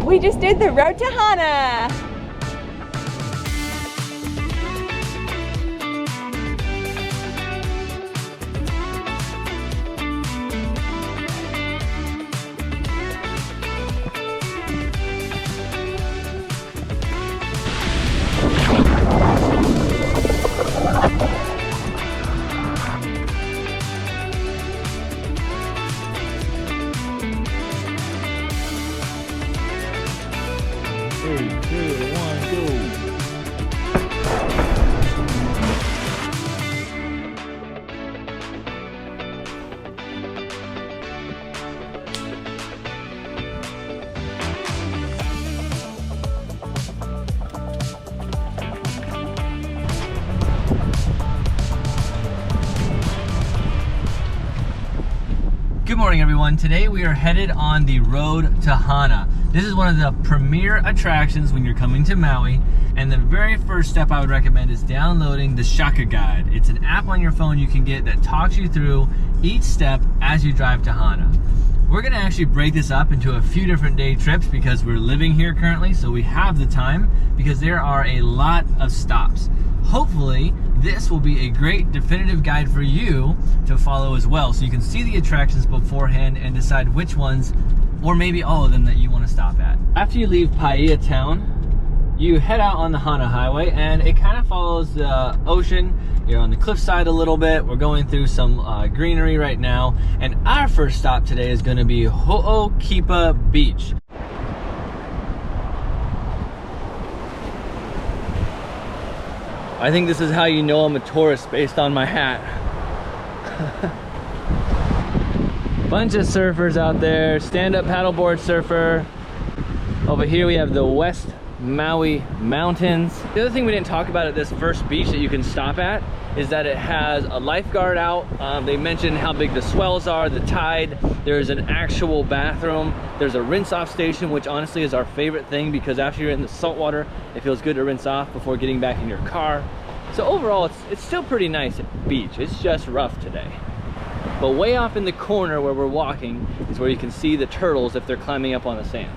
We just did the road to Hana. Good morning, everyone. Today we are headed on the road to Hana. This is one of the premier attractions when you're coming to Maui, and the very first step I would recommend is downloading the Shaka Guide. It's an app on your phone you can get that talks you through each step as you drive to Hana. We're gonna actually break this up into a few different day trips because we're living here currently, so we have the time because there are a lot of stops. Hopefully, this will be a great definitive guide for you to follow as well, so you can see the attractions beforehand and decide which ones, or maybe all of them, that you want to stop at. After you leave Pua'a town, you head out on the Hana Highway, and it kind of follows the ocean. You're on the cliffside a little bit. We're going through some greenery right now, and our first stop today is going to be Ho'okipa Beach. I think this is how you know I'm a tourist based on my hat. Bunch of surfers out there, stand-up paddleboard surfer. Over here we have the West Maui Mountains. The other thing we didn't talk about at this first beach that you can stop at is that it has a lifeguard out. They mentioned how big the swells are, the tide. There's an actual bathroom. There's a rinse-off station, which honestly is our favorite thing because after you're in the salt water, it feels good to rinse off before getting back in your car. So overall, it's still pretty nice at beach. It's just rough today. But way off in the corner where we're walking is where you can see the turtles if they're climbing up on the sand.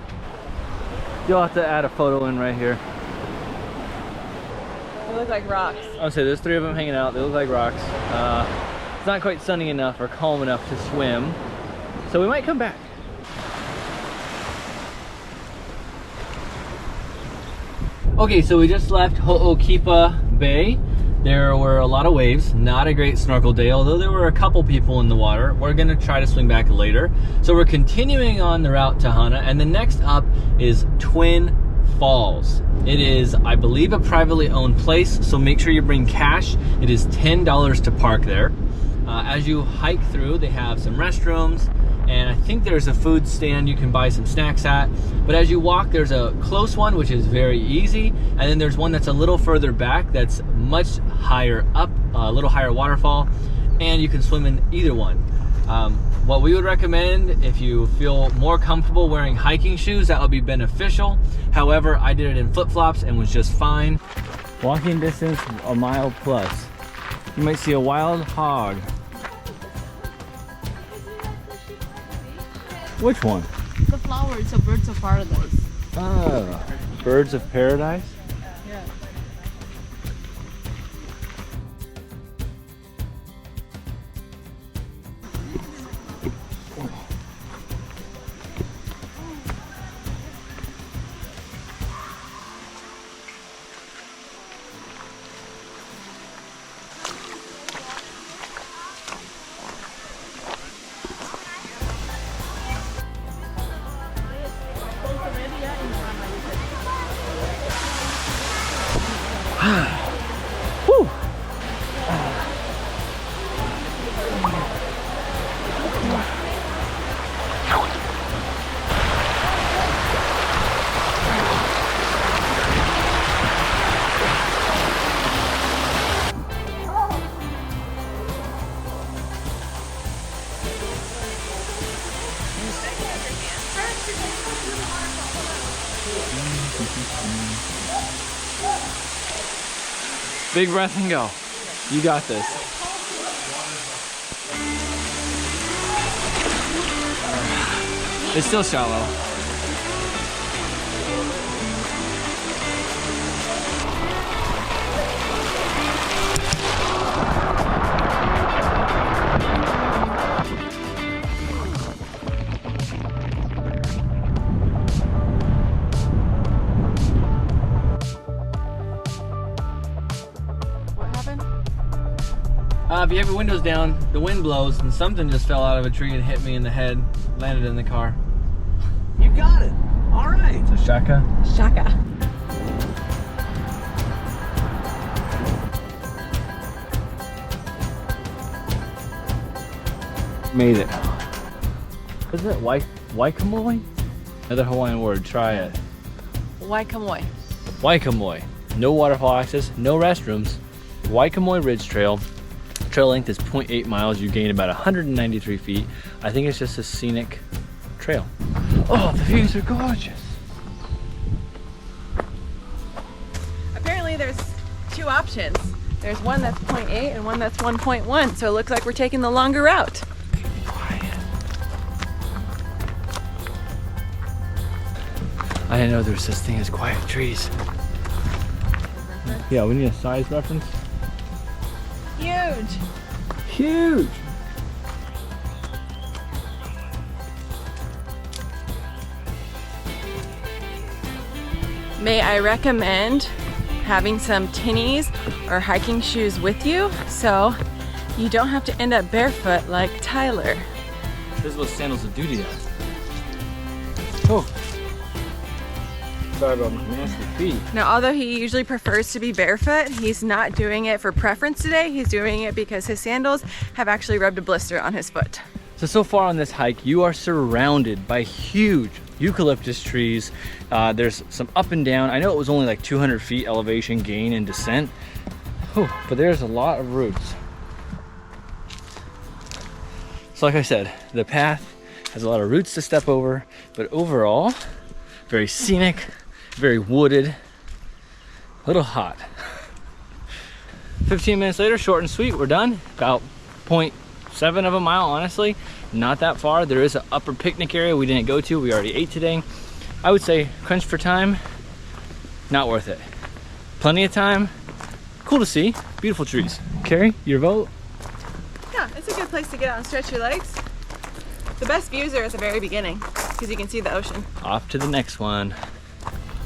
You'll have to add a photo in right here. They look like rocks. I'll say there's 3 of them hanging out. They look like rocks. It's not quite sunny enough or calm enough to swim, so we might come back. Okay, so we just left Ho'okipa Bay. There were a lot of waves, not a great snorkel day, although there were a couple people in the water. We're gonna try to swing back later. So we're continuing on the route to Hana, and the next up is Twin Falls. It is, I believe, a privately owned place, so make sure you bring cash. It is $10 to park there. As you hike through, they have some restrooms, and I think there's a food stand you can buy some snacks at. But as you walk, there's a close one, which is very easy, and then there's one that's a little further back that's much higher up, a little higher waterfall, and you can swim in either one. What we would recommend, if you feel more comfortable wearing hiking shoes, that would be beneficial. However, I did it in flip-flops and was just fine. Walking distance, a mile plus. You might see a wild hog. Which one? The flowers, so birds of paradise. Ah, birds of paradise? Yeah. Whew. Big breath and go. You got this. It's still shallow. If you have your windows down, the wind blows, and something just fell out of a tree and hit me in the head, landed in the car. You got it. All right. So shaka. Shaka. Made it. Isn't it Waikamoi? Another Hawaiian word. Try it. Waikamoi. Waikamoi. No waterfall access, no restrooms. Waikamoi Ridge Trail. Trail length is 0.8 miles. You gain about 193 feet. I think it's just a scenic trail. Oh, the views are gorgeous. Apparently there's two options. There's one that's 0.8 and one that's 1.1. So it looks like we're taking the longer route. I didn't know there was such thing as quiet trees. Yeah, we need a size reference. Huge. Huge. May I recommend having some tinnies or hiking shoes with you so you don't have to end up barefoot like Tyler. This is what sandals of duty are. Oh. Sorry about my nasty feet. Now, although he usually prefers to be barefoot, he's not doing it for preference today. He's doing it because his sandals have actually rubbed a blister on his foot. So far on this hike, you are surrounded by huge eucalyptus trees. There's some up and down. I know it was only like 200 feet elevation gain and descent, but there's a lot of roots. So like I said, the path has a lot of roots to step over, but overall, very scenic, very wooded, a little hot. 15 minutes later, short and sweet, we're done. About 0.7 of a mile, honestly. Not that far. There is an upper picnic area we didn't go to. We already ate today. I would say crunch for time, not worth it. Plenty of time, cool to see, beautiful trees. Carrie, your vote? Yeah, it's a good place to get out and stretch your legs. The best views are at the very beginning because you can see the ocean. Off to the next one.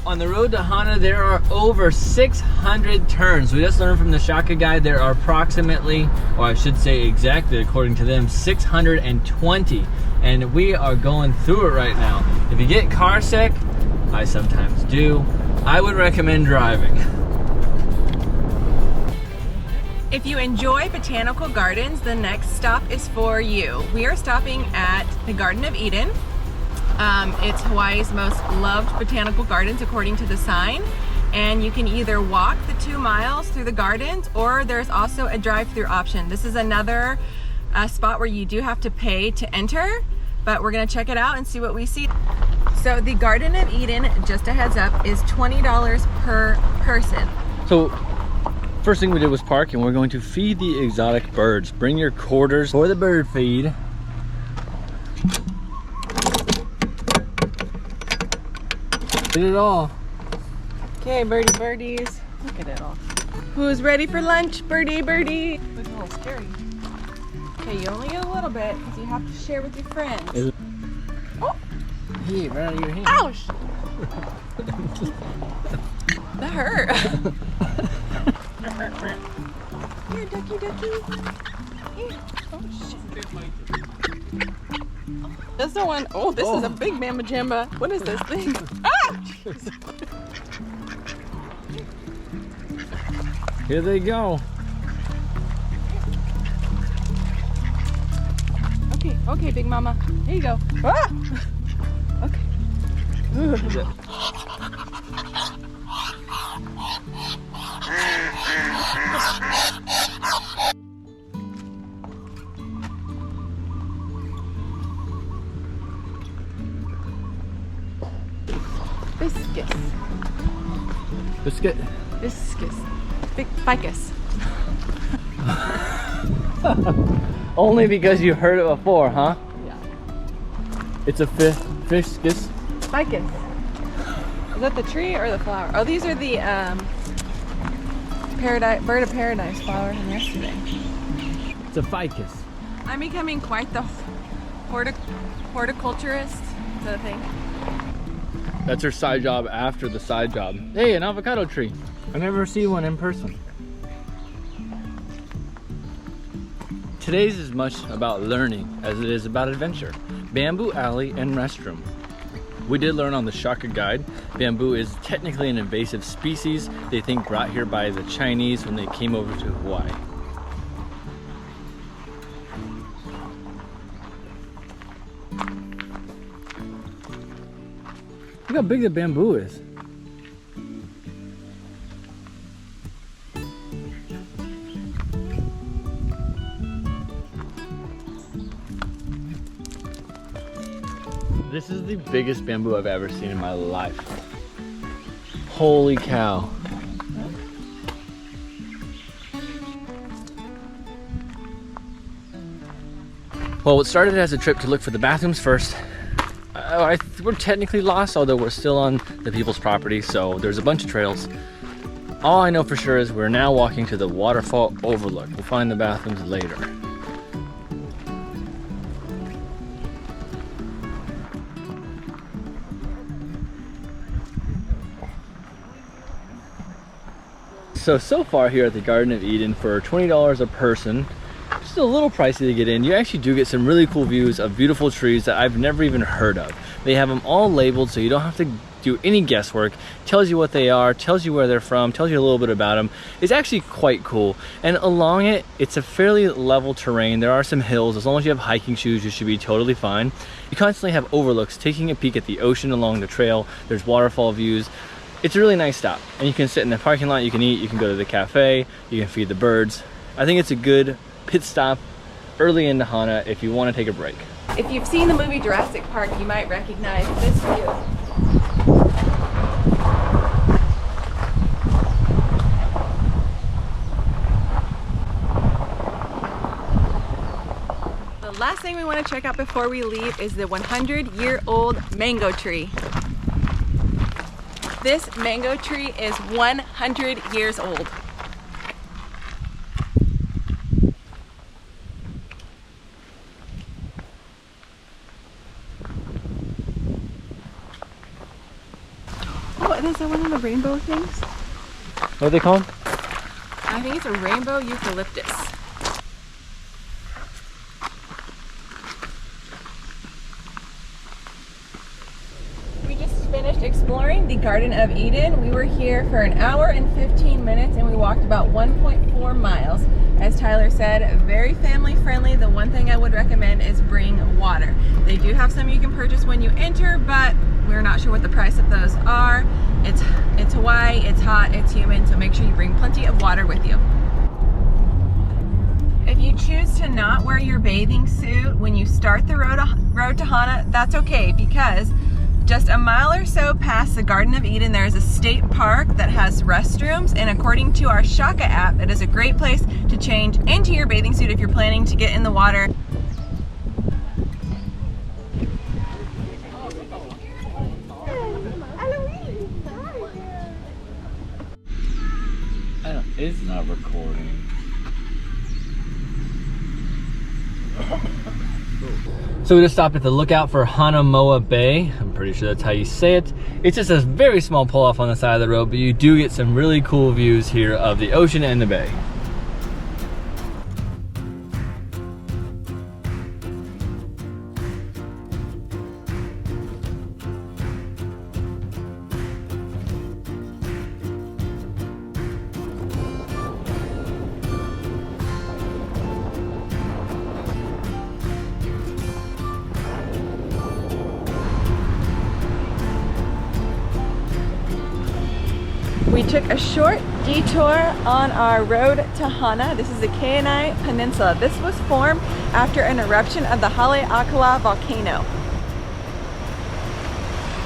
On the road to Hana, there are over 600 turns. We just learned from the Shaka guide there are approximately, or I should say exactly according to them, 620. And we are going through it right now. If you get car sick, I sometimes do, I would recommend driving. If you enjoy botanical gardens, the next stop is for you. We are stopping at the Garden of Eden. It's Hawaii's most loved botanical gardens according to the sign. And you can either walk the 2 miles through the gardens, or there's also a drive-through option. This is another spot where you do have to pay to enter, but we're gonna check it out and see what we see. So the Garden of Eden, just a heads up, is $20 per person. So first thing we did was park, and we're going to feed the exotic birds. Bring your quarters for the bird feed. Did it all. Okay, birdies. Look at it all. Who's ready for lunch? Birdie. Looks a little scary. Okay, you only get a little bit because you have to share with your friends. Oh! Hey, right out of your hand. Ouch! That hurt. Here, ducky. Here. Oh, shit. That's the one. Oh, this is a big mamma jamba. What is this thing? Ah! Here they go. Okay, big mama. Here you go. Ah! Okay. Biscuits. Big ficus. Only because you heard it before, huh? Yeah. It's a fiscus. Ficus. Is that the tree or the flower? Oh, these are the bird of paradise flowers from yesterday. It's a ficus. I'm becoming quite the horticulturist. Is that a thing? That's her side job after the side job. Hey, an avocado tree. I never see one in person. Today's is much about learning as it is about adventure. Bamboo alley and restroom. We did learn on the Shaka guide, bamboo is technically an invasive species they think brought here by the Chinese when they came over to Hawaii. Look how big the bamboo is. This is the biggest bamboo I've ever seen in my life. Holy cow. Well, it started as a trip to look for the bathrooms first. We're technically lost, although we're still on the people's property, so there's a bunch of trails. All I know for sure is we're now walking to the waterfall overlook. We'll find the bathrooms later. So far here at the Garden of Eden, for $20 a person, just a little pricey to get in, you actually do get some really cool views of beautiful trees that I've never even heard of. They have them all labeled so you don't have to do any guesswork. Tells you what they are, tells you where they're from, tells you a little bit about them. It's actually quite cool. And along it, it's a fairly level terrain. There are some hills. As long as you have hiking shoes, you should be totally fine. You constantly have overlooks, taking a peek at the ocean along the trail. There's waterfall views. It's a really nice stop, and you can sit in the parking lot, you can eat, you can go to the cafe, you can feed the birds. I think it's a good pit stop early into Hana if you want to take a break. If you've seen the movie Jurassic Park, you might recognize this view. The last thing we want to check out before we leave is the 100-year-old mango tree. This mango tree is 100 years old. Oh, is that one of the rainbow things? What are they called? I think it's a rainbow eucalyptus. Finished exploring the Garden of Eden. We were here for an hour and 15 minutes and we walked about 1.4 miles. As Tyler said, very family friendly. The one thing I would recommend is bring water. They do have some you can purchase when you enter, but we're not sure what the price of those are. It's Hawaii, it's hot, it's humid, so make sure you bring plenty of water with you. If you choose to not wear your bathing suit when you start the road to Hana, that's okay, because just a mile or so past the Garden of Eden, there is a state park that has restrooms, and according to our Shaka app, it is a great place to change into your bathing suit if you're planning to get in the water. It's not recording. So we just stopped at the lookout for Hanamoa Bay. I'm pretty sure that's how you say it. It's just a very small pull-off on the side of the road, but you do get some really cool views here of the ocean and the bay. We took a short detour on our road to Hana. This is the Kaumahina Peninsula. This was formed after an eruption of the Haleakala volcano.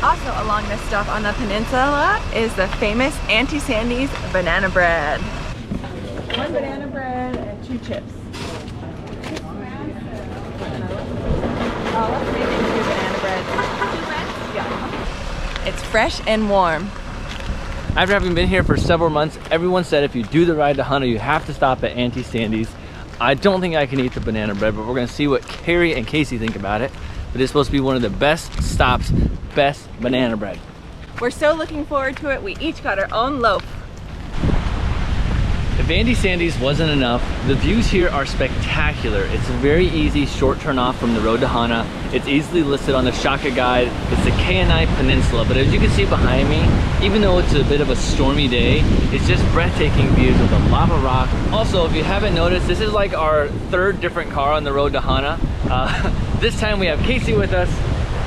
Also along this stop on the peninsula is the famous Aunty Sandy's banana bread. 1 banana bread and 2 chips. Let's make it 2 banana breads. Yeah. It's fresh and warm. After having been here for several months, everyone said if you do the ride to Hana, you have to stop at Aunty Sandy's. I don't think I can eat the banana bread, but we're gonna see what Carrie and Casey think about it. But it's supposed to be one of the best stops, best banana bread. We're so looking forward to it. We each got our own loaf. If Andy Sandy's wasn't enough, the views here are spectacular. It's a very easy short turn off from the road to Hana. It's easily listed on the Shaka guide. It's the Kaumahina Peninsula, but as you can see behind me, even though it's a bit of a stormy day, it's just breathtaking views of the lava rock. Also, if you haven't noticed, this is like our third different car on the road to Hana. This time we have Casey with us.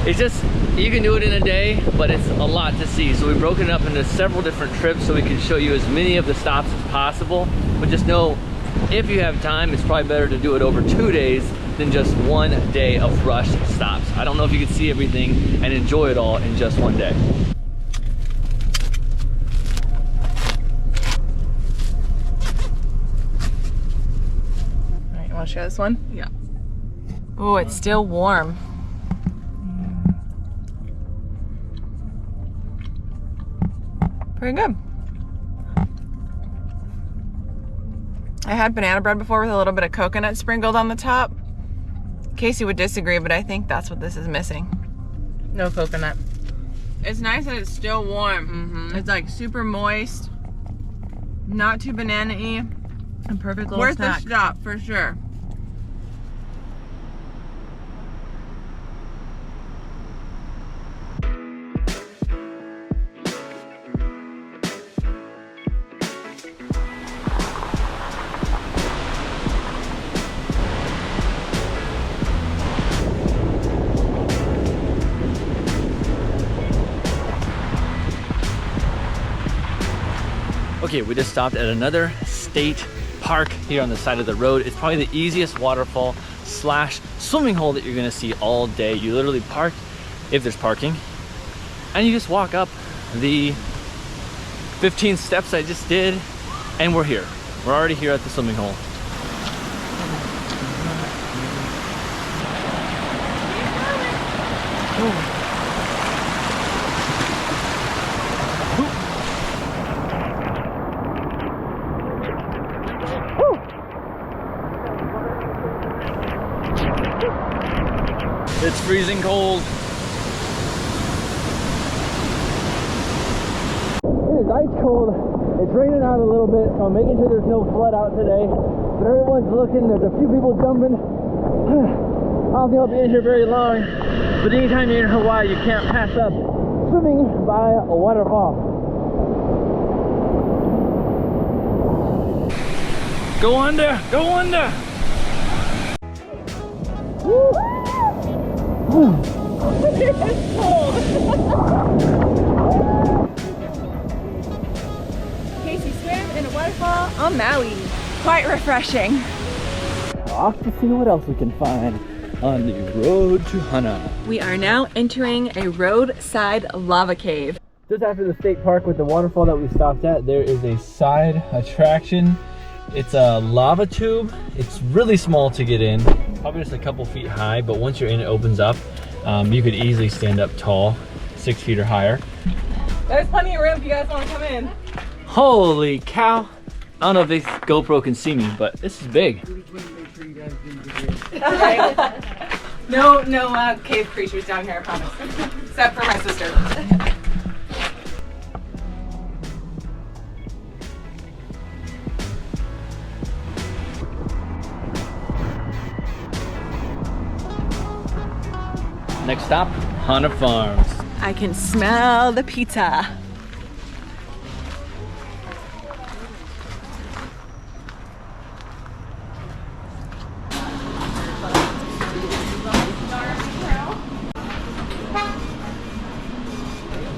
It's just, you can do it in a day, but it's a lot to see. So we've broken it up into several different trips so we can show you as many of the stops as possible. But just know, if you have time, it's probably better to do it over 2 days than just 1 day of rushed stops. I don't know if you can see everything and enjoy it all in just 1 day. All right, you want to share this one? Yeah. Oh, it's still warm. Pretty good. I had banana bread before with a little bit of coconut sprinkled on the top. Casey would disagree, but I think that's what this is missing. No coconut. It's nice that it's still warm. It's like super moist, not too banana-y. A perfect little Worth snack. the stop for sure. Okay, we just stopped at another state park here on the side of the road. It's probably the easiest waterfall slash swimming hole that you're gonna see all day. You literally park, if there's parking, and you just walk up the 15 steps I just did, and we're here. We're already here at the swimming hole. It's freezing cold. It is ice cold. It's raining out a little bit, so I'm making sure there's no flood out today. But everyone's looking, there's a few people jumping. I don't think I'll be in here very long. But anytime you're in Hawaii, you can't pass up swimming by a waterfall. Go under! Go under! Woo! It's cold. Casey swam in a waterfall on Maui. Quite refreshing. Off to see what else we can find on the road to Hana. We are now entering a roadside lava cave. Just after the state park with the waterfall that we stopped at, there is a side attraction. It's a lava tube. It's really small to get in, probably just a couple feet high, but once you're in, it opens up. You could easily stand up tall, 6 feet or higher. There's plenty of room if you guys want to come in. Holy cow! I don't know if this GoPro can see me, but this is big. Okay. No cave creatures down here, I promise. Except for my sister. Next stop, Hana Farms. I can smell the pizza.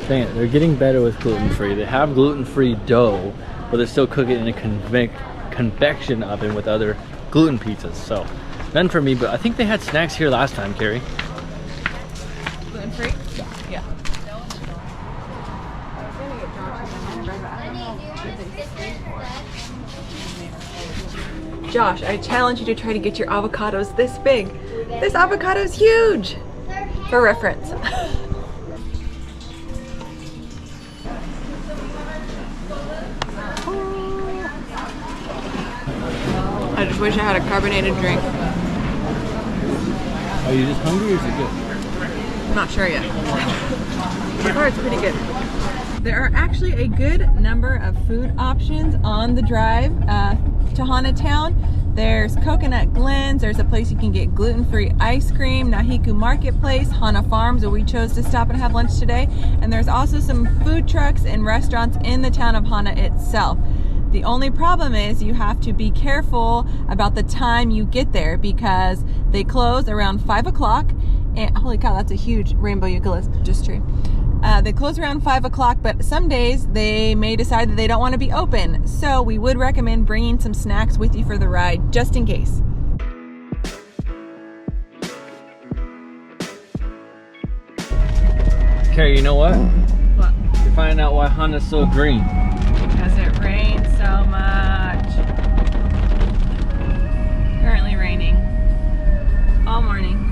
Dang it, they're getting better with gluten-free. They have gluten-free dough, but they're still cooking in a convection oven with other gluten pizzas. So, none for me, but I think they had snacks here last time, Carrie. Gluten-free? Yeah. Josh, I challenge you to try to get your avocados this big. This avocado is huge! For reference. I just wish I had a carbonated drink. Are you just hungry or is it good? I'm not sure yet. So far it's pretty good. There are actually a good number of food options on the drive to Hana Town. There's Coconut Glens, there's a place you can get gluten-free ice cream, Nahiku Marketplace, Hana Farms, where we chose to stop and have lunch today, and there's also some food trucks and restaurants in the town of Hana itself. The only problem is you have to be careful about the time you get there because they close around 5 o'clock. And holy cow, that's a huge rainbow eucalyptus tree. They close around 5 o'clock, but some days they may decide that they don't want to be open. So we would recommend bringing some snacks with you for the ride, just in case. Carrie, you know what? What? You're finding out why Hana's so green. Because it rains so much. Currently raining all morning.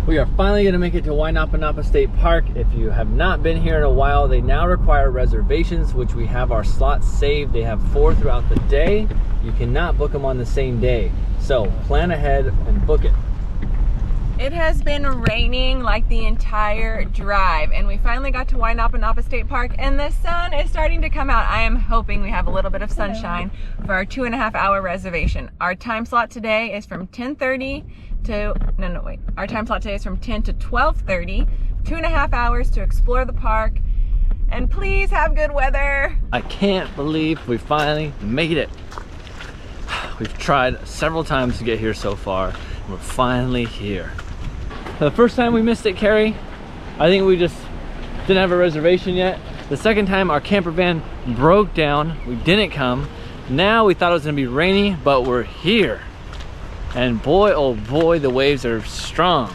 We are finally going to make it to Waianapanapa State Park. If you have not been here in a while, they now require reservations, which we have our slots saved. They have 4 throughout the day. You cannot book them on the same day. So plan ahead and book it. It has been raining like the entire drive, and we finally got to Waianapanapa State Park, and the sun is starting to come out. I am hoping we have a little bit of sunshine for our 2.5-hour reservation. Our time slot today is from 10:30 to, our time slot today is from 10 to 12:30, 2.5 hours to explore the park, and please have good weather. I can't believe we finally made it. We've tried several times to get here so far, and we're finally here. The first time we missed it, Carrie, I think we just didn't have a reservation yet. The second time our camper van broke down, we didn't come. Now we thought it was gonna be rainy, but we're here. And boy, oh boy, the waves are strong.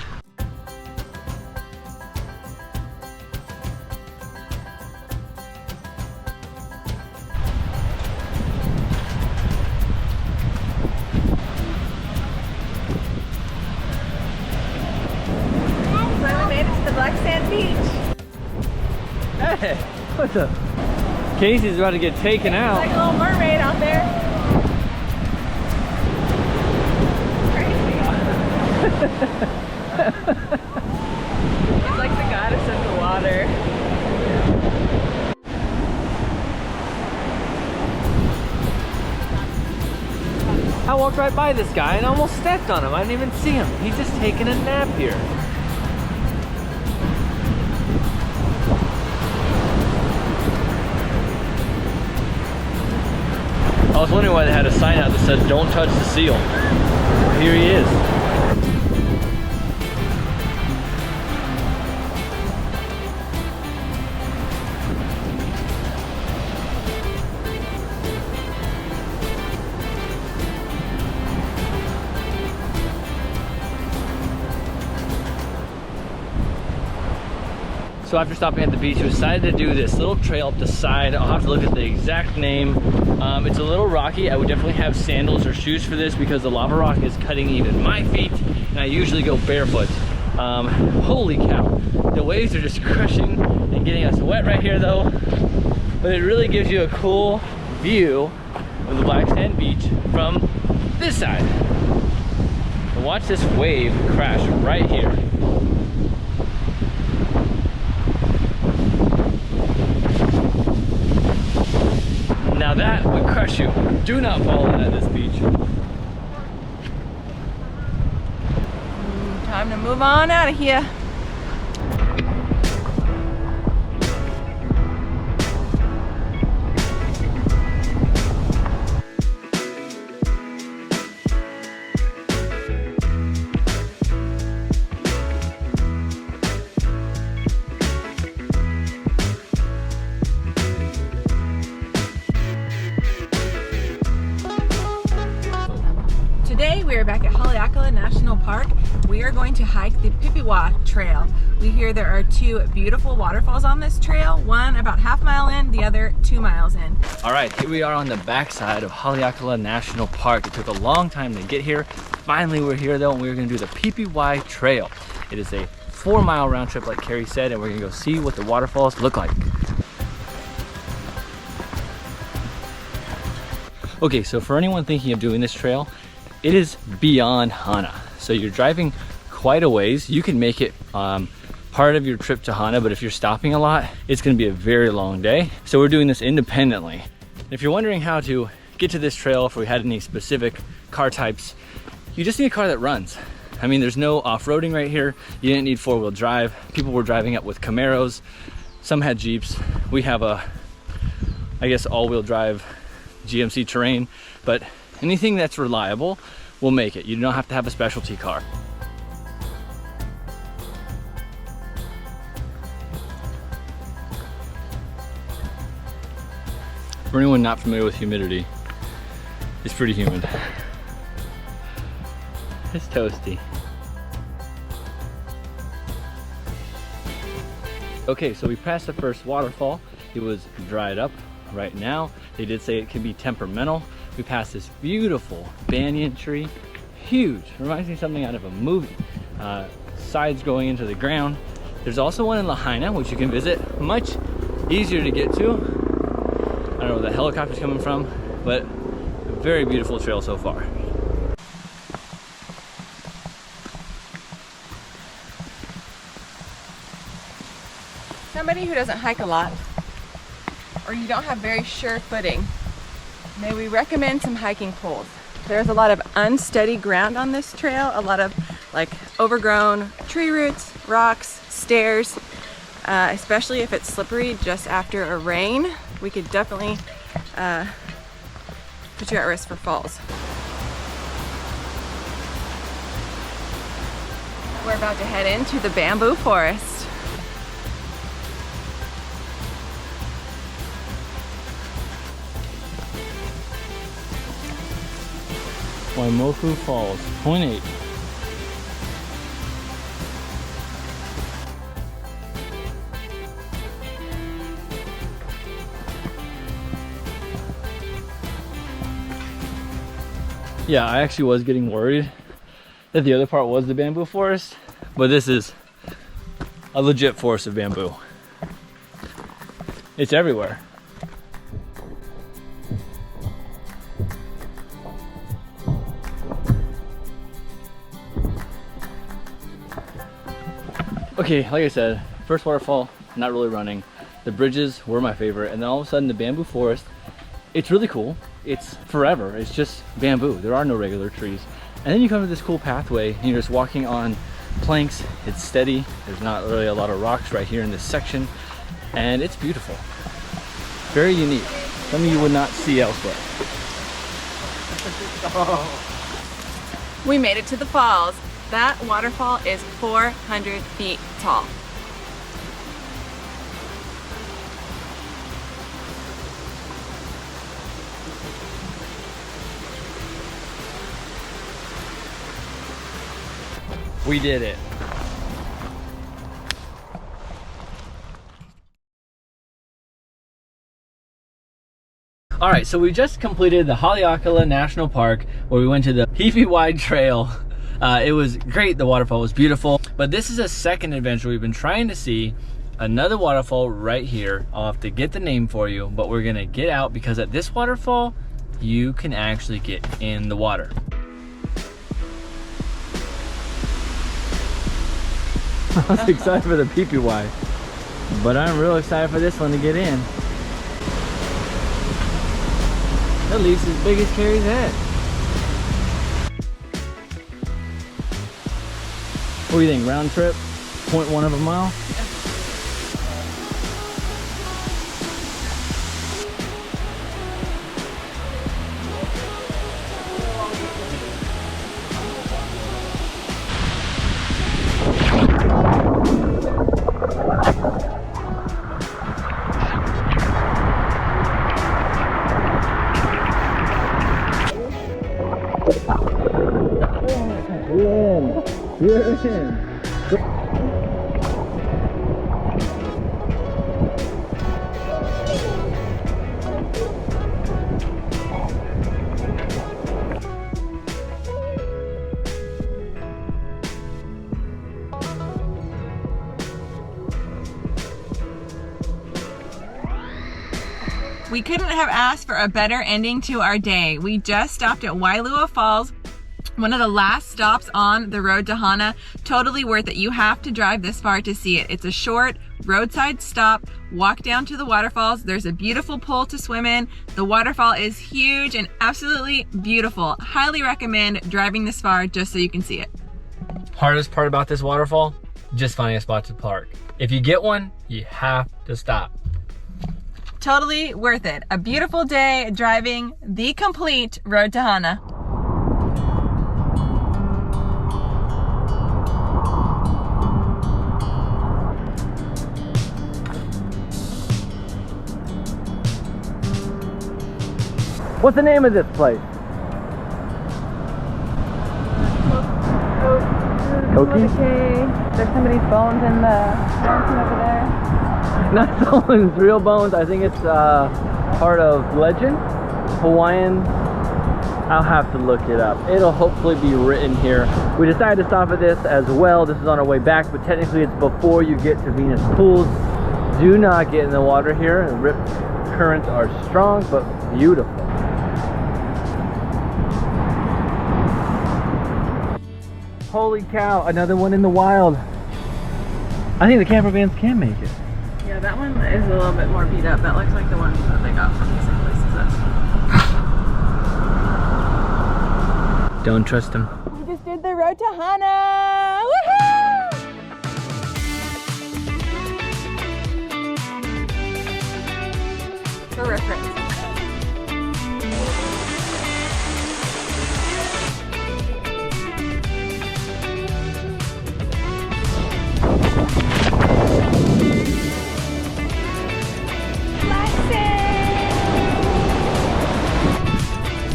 Finally made it to the Black Sand Beach. Hey, what the? Casey's about to get taken out. Like a little mermaid out there. It's like the goddess of the water. I walked right by this guy and almost stepped on him. I didn't even see him. He's just taking a nap here. I was wondering why they had a sign out that said, "Don't touch the seal." Here he is. So after stopping at the beach, we decided to do this little trail up the side. I'll have to look at the exact name. It's a little rocky. I would definitely have sandals or shoes for this because the lava rock is cutting even my feet, and I usually go barefoot. Holy cow. The waves are just crushing and getting us wet right here though. But it really gives you a cool view of the Black Sand Beach from this side. And watch this wave crash right here. Now that would crush you. Do not fall in at this beach. Time to move on out of here. Today we are back at Haleakala National Park. We are going to hike the Pipiwai trail. We hear there are 2 beautiful waterfalls on this trail, one about half mile in, the other 2 miles in. All right, here we are on the backside of Haleakala National Park. It took a long time to get here. Finally, we're here though, and we're gonna do the Pipiwai trail. It is a 4-mile round trip like Carrie said, and we're gonna go see what the waterfalls look like. Okay, so for anyone thinking of doing this trail, it is beyond Hana. So you're driving quite a ways. You can make it part of your trip to Hana, but if you're stopping a lot, it's gonna be a very long day. So we're doing this independently. If you're wondering how to get to this trail, if we had any specific car types, you just need a car that runs. I mean, there's no off-roading right here. You didn't need four-wheel drive. People were driving up with Camaros. Some had Jeeps. We have a, I guess, all-wheel drive GMC Terrain, but anything that's reliable will make it. You don't have to have a specialty car. For anyone not familiar with humidity, it's pretty humid. It's toasty. Okay, so we passed the first waterfall. It was dried up right now. They did say it can be temperamental. We passed this beautiful banyan tree, huge. Reminds me of something out of a movie. Sides going into the ground. There's also one in Lahaina, which you can visit. Much easier to get to. I don't know where the helicopter's coming from, but a very beautiful trail so far. Somebody who doesn't hike a lot, or you don't have very sure footing, may we recommend some hiking poles. There's a lot of unsteady ground on this trail, a lot of like overgrown tree roots, rocks, stairs, especially if it's slippery just after a rain. We could definitely put you at risk for falls. We're about to head into the bamboo forest. Wailua Falls, 0.8. Yeah, I actually was getting worried that the other part was the bamboo forest, but this is a legit forest of bamboo. It's everywhere. Okay, like I said, first waterfall, not really running. The bridges were my favorite, and then all of a sudden the bamboo forest, it's really cool. It's forever, it's just bamboo. There are no regular trees. And then you come to this cool pathway, and you're just walking on planks. It's steady. There's not really a lot of rocks right here in this section, and it's beautiful. Very unique. Something you would not see elsewhere. We made it to the falls. That waterfall is 400 feet tall. We did it. All right, so we just completed the Haleakala National Park, where we went to the Pipiwai Trail. It was great, the waterfall was beautiful, but this is a second adventure. We've been trying to see another waterfall right here. I'll have to get the name for you, but we're gonna get out because at this waterfall, you can actually get in the water. I was excited for the Pipiwai, but I'm real excited for this one to get in. At least as big as Carrie's head. What do you think, round trip? 0.1 of a mile? You're in. we couldn't have asked for a better ending to our day. We just stopped at Wailua Falls, one of the last stops on the road to Hana. Totally worth it. You have to drive this far to see it. It's a short roadside stop. Walk down to the waterfalls. There's a beautiful pool to swim in. The waterfall is huge and absolutely beautiful. Highly recommend driving this far just so you can see it. Hardest part about this waterfall? Just finding a spot to park. If you get one, you have to stop. Totally worth it. A beautiful day driving the complete road to Hana. What's the name of this place? Koki? There's somebody's bones in the mountain over there. Not someone's real bones. I think it's part of legend. Hawaiian. I'll have to look it up. It'll hopefully be written here. We decided to stop at this as well. This is on our way back, but technically it's before you get to Venus Pools. Do not get in the water here. The rip currents are strong, but beautiful. Holy cow, another one in the wild. I think the camper vans can make it. Yeah, that one is a little bit more beat up. That looks like the one that they got from the same place as us. Don't trust them. We just did the road to Hana! Woohoo! For reference.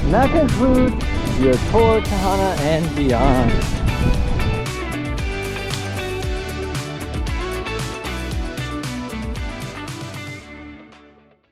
And that concludes your tour to Hana and beyond.